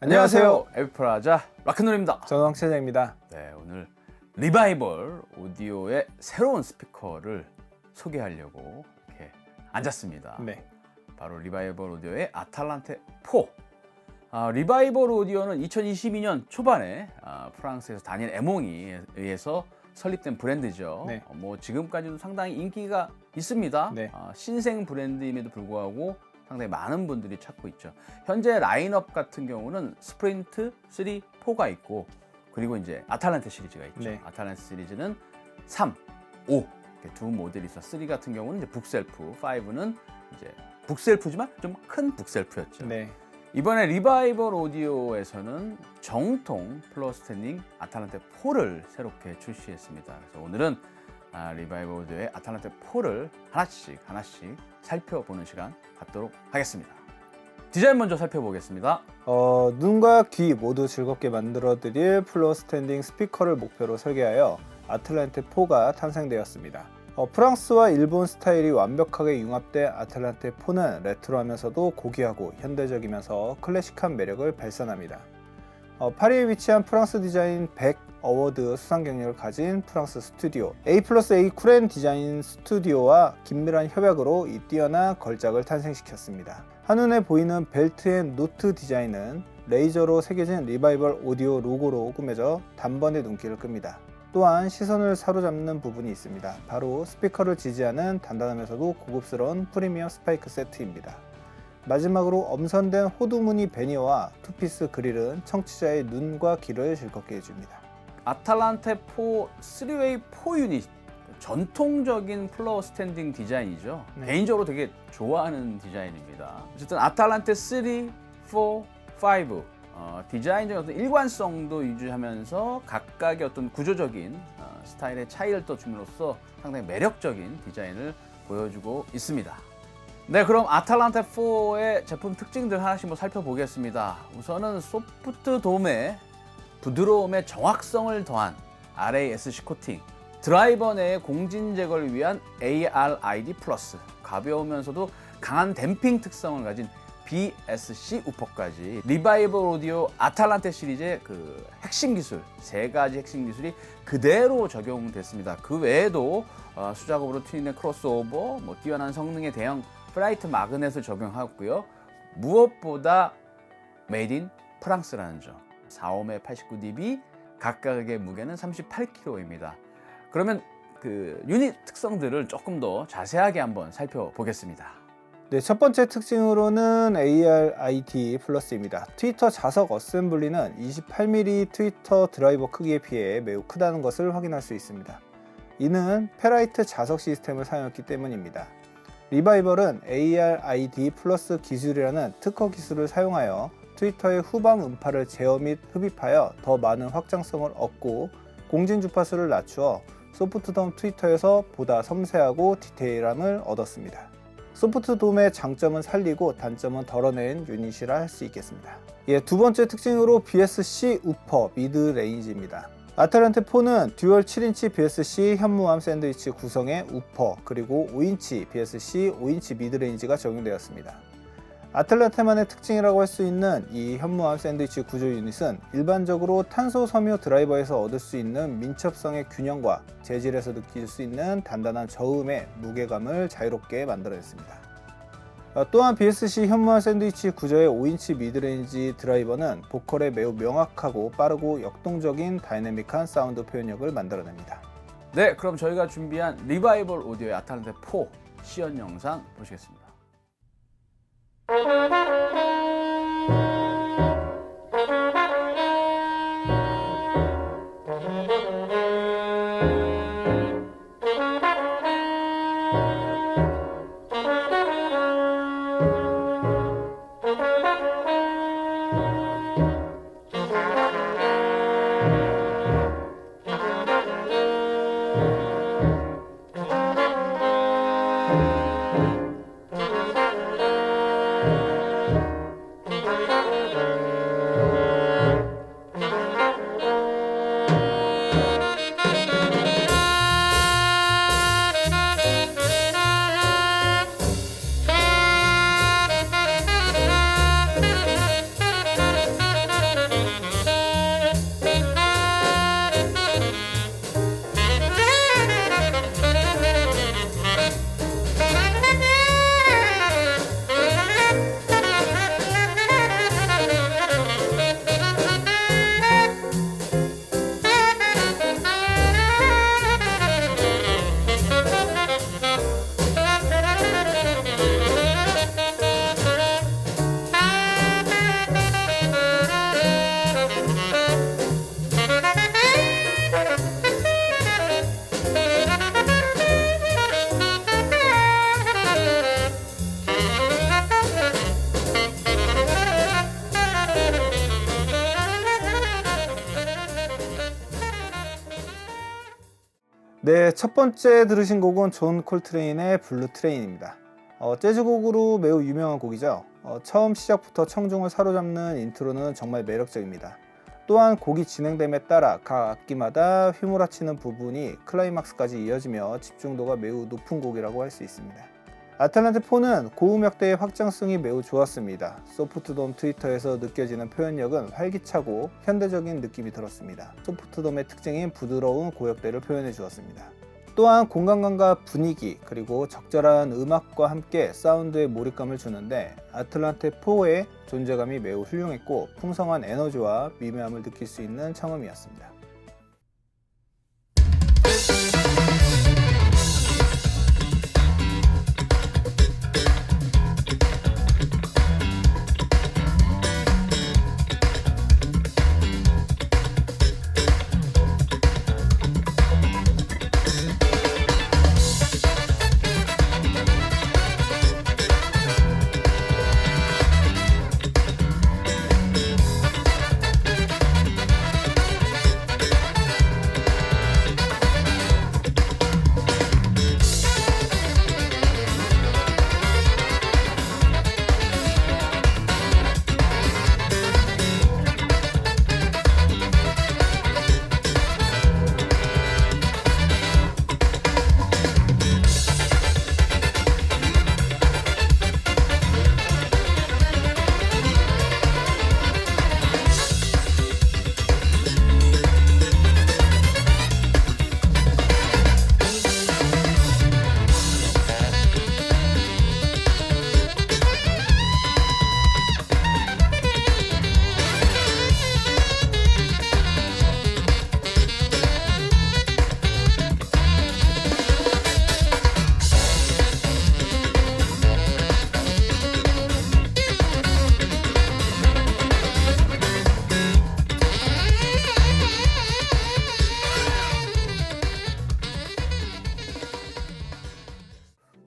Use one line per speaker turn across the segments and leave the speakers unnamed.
안녕하세요. 에비프라자 락큰롤입니다.
저는 황차장입니다.
네, 오늘 리바이벌 오디오의 새로운 스피커를 소개하려고 이렇게 앉았습니다.
네.
바로 리바이벌 오디오의 아탈란테 4. 리바이벌 오디오는 2022년 초반에 프랑스에서 다니엘 에몽이 의해서 설립된 브랜드죠.
네.
뭐 지금까지도 상당히 인기가 있습니다.
네.
신생 브랜드임에도 불구하고 상당히 많은 분들이 찾고 있죠. 현재 라인업 같은 경우는 스프린트 3, 4가 있고, 그리고 이제 아탈란테 시리즈가 있죠.
네.
아탈란테 시리즈는 3, 5 이렇게 두 모델이 있어. 3 같은 경우는 이제 북셀프, 5는 이제 북셀프지만 좀 큰 북셀프였죠.
네.
이번에 리바이벌 오디오에서는 정통 플로어 스탠딩 아탈란테 4를 새롭게 출시했습니다. 그래서 오늘은 리바이벌 오디오의 아탈란테 4를 하나씩 살펴보는 시간 갖도록 하겠습니다. 디자인 먼저 살펴보겠습니다.
눈과 귀 모두 즐겁게 만들어드릴 플로어 스탠딩 스피커를 목표로 설계하여 아틀란테 4가 탄생되었습니다. 프랑스와 일본 스타일이 완벽하게 융합된 아틀란테 4는 레트로하면서도 고귀하고 현대적이면서 클래식한 매력을 발산합니다. 파리에 위치한 프랑스 디자인 100 어워드 수상 경력을 가진 프랑스 스튜디오 A+A 쿠렌 디자인 스튜디오와 긴밀한 협약으로 이 뛰어난 걸작을 탄생시켰습니다. 한눈에 보이는 벨트 앤 노트 디자인은 레이저로 새겨진 리바이벌 오디오 로고로 꾸며져 단번에 눈길을 끕니다. 또한 시선을 사로잡는 부분이 있습니다. 바로 스피커를 지지하는 단단하면서도 고급스러운 프리미엄 스파이크 세트입니다. 마지막으로 엄선된 호두무늬 베니어와 투피스 그릴은 청취자의 눈과 귀를 즐겁게 해줍니다.
아탈란테 4 3웨이 4 유닛, 전통적인 플로어 스탠딩 디자인이죠.
네.
개인적으로 되게 좋아하는 디자인입니다. 어쨌든 아탈란테 3, 4, 5 디자인적인 어떤 일관성도 유지하면서 각각의 어떤 구조적인 스타일의 차이를 또 줌으로써 상당히 매력적인 디자인을 보여주고 있습니다. 네, 그럼 아탈란테 4의 제품 특징들 하나씩 살펴보겠습니다. 우선은 소프트 돔의 부드러움에 정확성을 더한 RASC 코팅, 드라이버 내의 공진 제거를 위한 ARID 플러스, 가벼우면서도 강한 댐핑 특성을 가진 BSC 우퍼까지 리바이벌 오디오 아탈란테 시리즈의 그 핵심 기술, 3가지 핵심 기술이 그대로 적용됐습니다. 그 외에도 수작업으로 튜닝된 크로스오버, 뛰어난 성능의 대형 플라이트 마그넷을 적용하고요. 무엇보다 메이드 인 프랑스라는 점. 4옴의 89dB, 각각의 무게는 38kg입니다. 그러면 그 유닛 특성들을 조금 더 자세하게 한번 살펴보겠습니다.
네, 첫 번째 특징으로는 ARID 플러스입니다. 트위터 자석 어셈블리는 28mm 트위터 드라이버 크기에 비해 매우 크다는 것을 확인할 수 있습니다. 이는 페라이트 자석 시스템을 사용했기 때문입니다. 리바이벌은 ARID 플러스 기술이라는 특허 기술을 사용하여 트위터의 후방 음파를 제어 및 흡입하여 더 많은 확장성을 얻고 공진 주파수를 낮추어 소프트돔 트위터에서 보다 섬세하고 디테일함을 얻었습니다. 소프트돔의 장점은 살리고 단점은 덜어낸 유닛이라 할 수 있겠습니다. 두 번째 특징으로 BSC 우퍼 미드 레인지입니다. 아탈란테 4는 듀얼 7인치 BSC 현무암 샌드위치 구성의 우퍼, 그리고 5인치 BSC 5인치 미드 레인지가 적용되었습니다. 아틀란테만의 특징이라고 할 수 있는 이 현무암 샌드위치 구조 유닛은 일반적으로 탄소 섬유 드라이버에서 얻을 수 있는 민첩성의 균형과 재질에서 느낄 수 있는 단단한 저음의 무게감을 자유롭게 만들어냈습니다. 또한 BSC 현무암 샌드위치 구조의 5인치 미드레인지 드라이버는 보컬에 매우 명확하고 빠르고 역동적인 다이내믹한 사운드 표현력을 만들어냅니다.
네, 그럼 저희가 준비한 리바이벌 오디오의 아탈란테 4 시연 영상 보시겠습니다.
네, 첫 번째 들으신 곡은 존 콜트레인의 블루 트레인입니다. 재즈곡으로 매우 유명한 곡이죠. 처음 시작부터 청중을 사로잡는 인트로는 정말 매력적입니다. 또한 곡이 진행됨에 따라 각 악기마다 휘몰아치는 부분이 클라이막스까지 이어지며 집중도가 매우 높은 곡이라고 할 수 있습니다. 아틀란테 4는 고음역대의 확장성이 매우 좋았습니다. 소프트돔 트위터에서 느껴지는 표현력은 활기차고 현대적인 느낌이 들었습니다. 소프트돔의 특징인 부드러운 고역대를 표현해 주었습니다. 또한 공간감과 분위기 그리고 적절한 음악과 함께 사운드에 몰입감을 주는데 아틀란테 4의 존재감이 매우 훌륭했고 풍성한 에너지와 미묘함을 느낄 수 있는 청음이었습니다.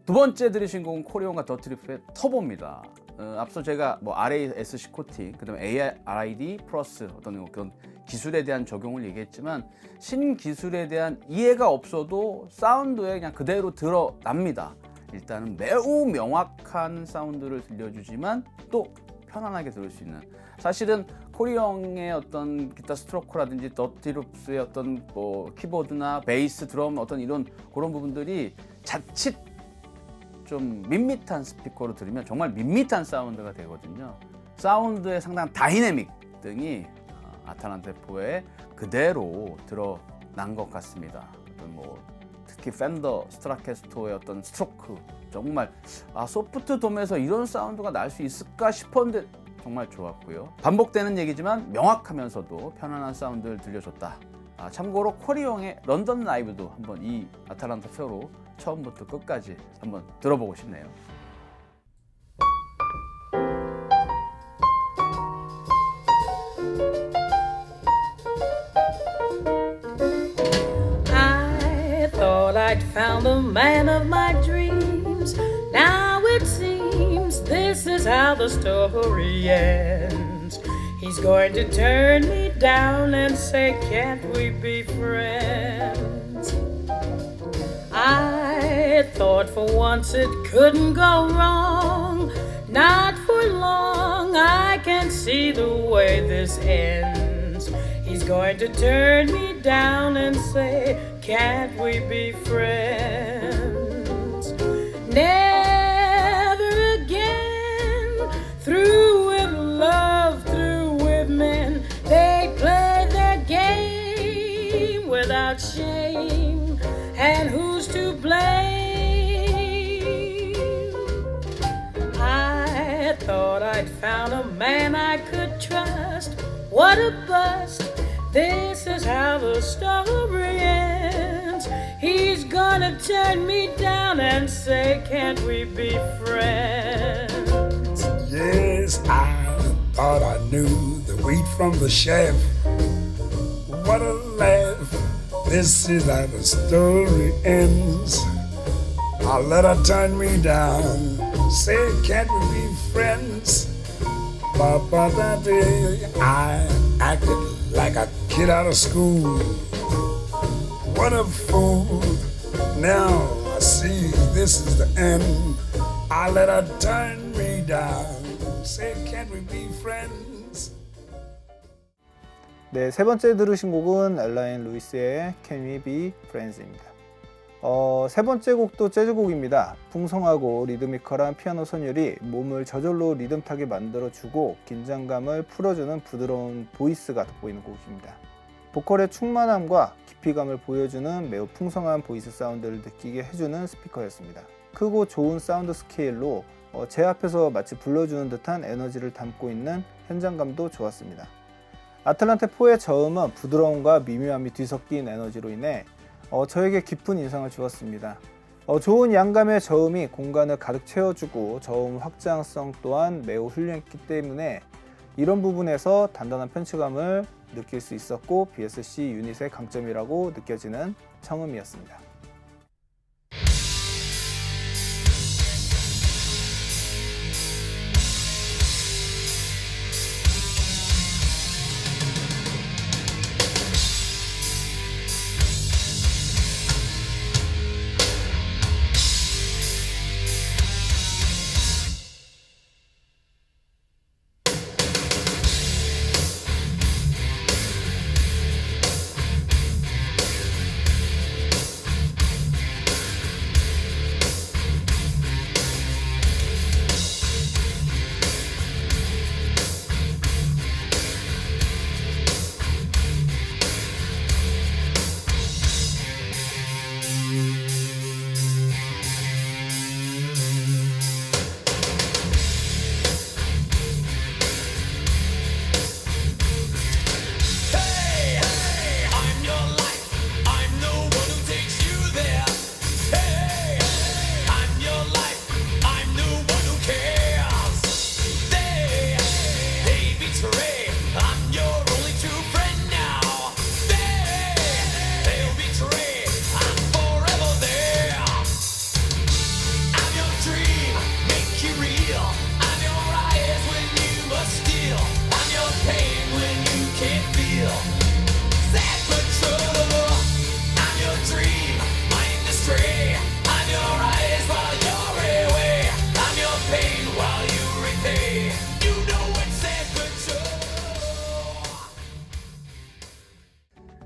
두 번째 들으신 곡은 코리온과 더트리프의 터보입니다. 앞서 제가 뭐 RASC 코팅, 그다음에 ARID 플러스 어떤 그런 기술에 대한 적용을 얘기했지만 신기술에 대한 이해가 없어도 사운드에 그냥 그대로 드러납니다. 일단은 매우 명확한 사운드를 들려주지만 또 편안하게 들을 수 있는, 사실은 코리온의 어떤 기타 스트로크라든지 더티룹스의 어떤 뭐 키보드나 베이스, 드럼 어떤 이런 그런 부분들이 자칫 좀 밋밋한 스피커로 들으면 정말 밋밋한 사운드가 되거든요. 사운드의 상당한 다이내믹 등이 아틀란테 4에 그대로 드러난 것 같습니다. 어떤 뭐 특히 팬더 스트라케스토의 어떤 스트로크, 정말 소프트 돔에서 이런 사운드가 날 수 있을까 싶었는데 정말 좋았고요. 반복되는 얘기지만 명확하면서도 편안한 사운드를 들려줬다. 참고로 코리온의 런던 라이브도 한번 이 아틀란타 4로 처음부터 끝까지 한번 들어보고 싶네요.
I thought I'd found the man of my dreams. Now it seems this is how the story ends. He's going to turn me down and say, can't we be friends? I thought for once it couldn't go wrong. Not for long, I can see the way this ends. He's going to turn me down and say, can't we be friends? Never again, through with love, through with men. They play their game without shame. And who's to blame? I thought I'd found a man I could trust. What a bust. This is how the story ends. He's gonna turn me down and say, can't we be friends?
Yes, I thought I knew the wheat from the chaff. What a laugh. This is how the story ends. I let her turn me down, say, can't we be friends? But that day I acted like a kid out of school. What a fool. Now I see this is the end. I let her turn me down. Say, can't we be friends?
네, 세 번째 들으신 곡은 엘라인 루이스의 Can We Be Friends입니다. 세 번째 곡도 재즈곡입니다. 풍성하고 리드미컬한 피아노 선율이 몸을 저절로 리듬타게 만들어주고 긴장감을 풀어주는 부드러운 보이스가 돋보이는 곡입니다. 보컬의 충만함과 깊이감을 보여주는 매우 풍성한 보이스 사운드를 느끼게 해주는 스피커였습니다. 크고 좋은 사운드 스케일로 제 앞에서 마치 불러주는 듯한 에너지를 담고 있는 현장감도 좋았습니다. 아틀란테 4의 저음은 부드러움과 미묘함이 뒤섞인 에너지로 인해 저에게 깊은 인상을 주었습니다. 좋은 양감의 저음이 공간을 가득 채워주고 저음 확장성 또한 매우 훌륭했기 때문에 이런 부분에서 단단한 펀치감을 느낄 수 있었고 BSC 유닛의 강점이라고 느껴지는 청음이었습니다.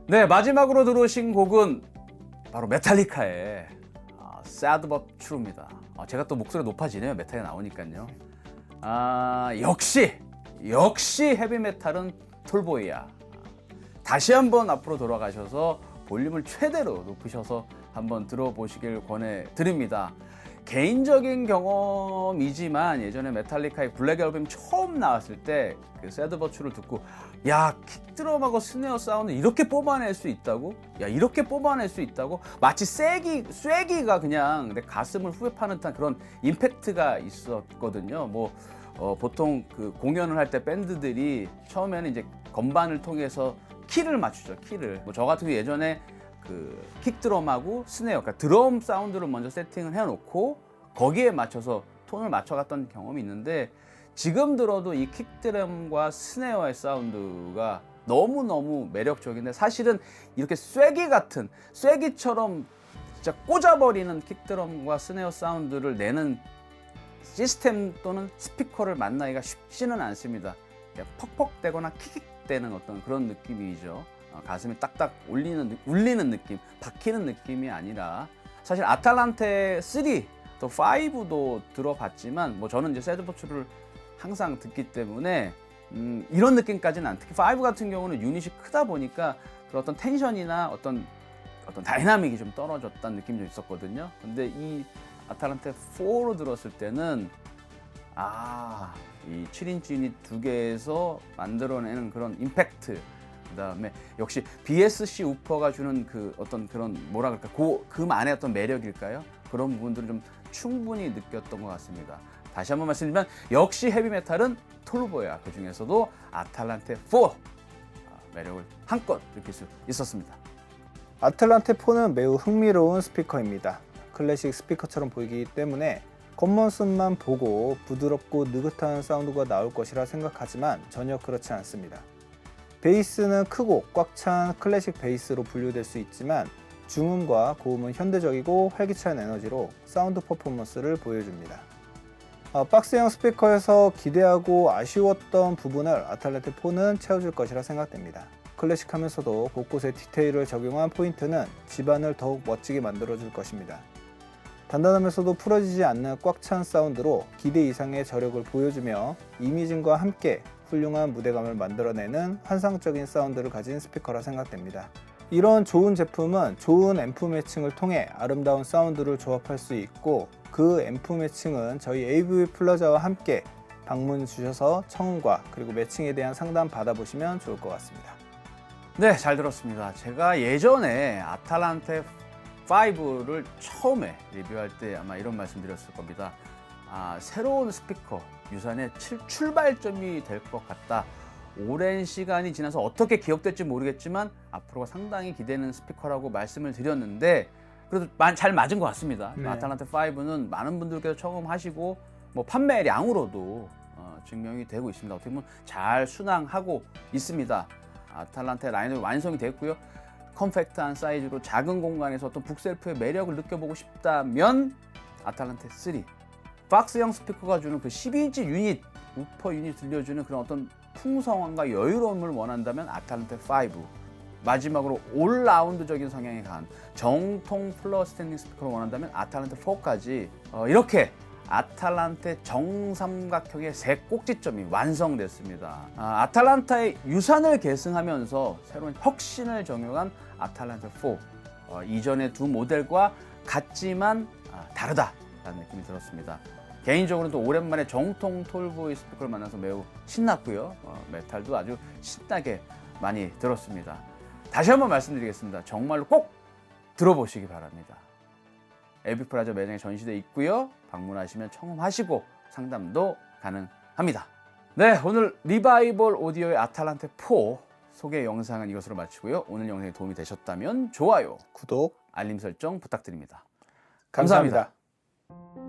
네, 마지막으로 들어오신 곡은 바로 메탈리카의 Sad But True입니다. 제가 또 목소리가 높아지네요. 메탈이 나오니까요. 역시 헤비메탈은 톨보이야. 다시 한번 앞으로 돌아가셔서 볼륨을 최대로 높이셔서 한번 들어보시길 권해드립니다. 개인적인 경험이지만 예전에 메탈리카의 블랙 앨범이 처음 나왔을 때 그 새드 버추를 듣고 야, 킥드럼하고 스네어 사운드 이렇게 뽑아낼 수 있다고? 야, 이렇게 뽑아낼 수 있다고? 마치 쐐기가 그냥 내 가슴을 후벼 파는 듯한 그런 임팩트가 있었거든요. 보통 그 공연을 할 때 밴드들이 처음에는 이제 건반을 통해서 키를 맞추죠. 키를. 저 같은 경우 예전에 그 킥드럼하고 스네어, 그러니까 드럼 사운드를 먼저 세팅을 해놓고 거기에 맞춰서 톤을 맞춰갔던 경험이 있는데 지금 들어도 이 킥드럼과 스네어의 사운드가 너무너무 매력적인데 사실은 이렇게 쐐기처럼 진짜 꽂아버리는 킥드럼과 스네어 사운드를 내는 시스템 또는 스피커를 만나기가 쉽지는 않습니다. 퍽퍽대거나 킥킥대는 어떤 그런 느낌이죠. 가슴이 딱딱 울리는 느낌, 박히는 느낌이 아니라 사실 아탈란테 3, 또 5도 들어봤지만 저는 이제 새드 버추를 항상 듣기 때문에 이런 느낌까지는 안. 특히 5 같은 경우는 유닛이 크다 보니까 그런 어떤 텐션이나 어떤 다이나믹이 좀 떨어졌다는 느낌이 좀 있었거든요. 근데 이 아탈란테 4로 들었을 때는 이 7인치 유닛 두 개에서 만들어내는 그런 임팩트, 그다음에 역시 BSC 우퍼가 주는 그 어떤 그런 뭐라 그럴까 그만의 어떤 매력일까요? 그런 부분들을 좀 충분히 느꼈던 것 같습니다. 다시 한번 말씀드리면 역시 헤비메탈은 톨보야. 그 중에서도 아탈란테 4 매력을 한껏 느낄 수 있었습니다.
아틀란테 4는 매우 흥미로운 스피커입니다. 클래식 스피커처럼 보이기 때문에 겉모습만 보고 부드럽고 느긋한 사운드가 나올 것이라 생각하지만 전혀 그렇지 않습니다. 베이스는 크고 꽉 찬 클래식 베이스로 분류될 수 있지만 중음과 고음은 현대적이고 활기찬 에너지로 사운드 퍼포먼스를 보여줍니다. 박스형 스피커에서 기대하고 아쉬웠던 부분을 아탈란테 4는 채워줄 것이라 생각됩니다. 클래식하면서도 곳곳에 디테일을 적용한 포인트는 집안을 더욱 멋지게 만들어줄 것입니다. 단단하면서도 풀어지지 않는 꽉 찬 사운드로 기대 이상의 저력을 보여주며 이미진과 함께 훌륭한 무대감을 만들어내는 환상적인 사운드를 가진 스피커라 생각됩니다. 이런 좋은 제품은 좋은 앰프 매칭을 통해 아름다운 사운드를 조합할 수 있고, 그 앰프 매칭은 저희 AV 플라자와 함께 방문 주셔서 청음과 그리고 매칭에 대한 상담 받아보시면 좋을 것 같습니다.
네, 잘 들었습니다. 제가 예전에 아탈란테 5를 처음에 리뷰할 때 아마 이런 말씀 드렸을 겁니다. 새로운 스피커 유산의 출발점이 될 것 같다. 오랜 시간이 지나서 어떻게 기억될지 모르겠지만 앞으로가 상당히 기대되는 스피커라고 말씀을 드렸는데, 그래도 잘 맞은 것 같습니다.
네.
아탈란테 5는 많은 분들께서 청음하시고 판매량으로도 증명이 되고 있습니다. 어떻게 보면 잘 순항하고 있습니다. 아탈란테 라인업이 완성이 됐고요. 컴팩트한 사이즈로 작은 공간에서 어떤 북셀프의 매력을 느껴보고 싶다면 아탈란테 3, 박스형 스피커가 주는 그 12인치 유닛, 우퍼 유닛 들려주는 그런 어떤 풍성함과 여유로움을 원한다면 아탈란테 5, 마지막으로 올라운드적인 성향이 강한 정통 플로어 스탠딩 스피커를 원한다면 아탈란테 4까지 이렇게 아탈란테 정삼각형의 세 꼭지점이 완성됐습니다. 아탈란타의 유산을 계승하면서 새로운 혁신을 적용한 아탈란테 4, 이전의 두 모델과 같지만 다르다라는 느낌이 들었습니다. 개인적으로는 또 오랜만에 정통 톨보이 스피커를 만나서 매우 신났고요. 메탈도 아주 신나게 많이 들었습니다. 다시 한번 말씀드리겠습니다. 정말로 꼭 들어보시기 바랍니다. AV 플라자 매장에 전시되어 있고요. 방문하시면 청음하시고 상담도 가능합니다. 네, 오늘 리바이벌 오디오의 아탈란테 4 소개 영상은 이것으로 마치고요. 오늘 영상이 도움이 되셨다면 좋아요,
구독,
알림 설정 부탁드립니다.
감사합니다.
감사합니다.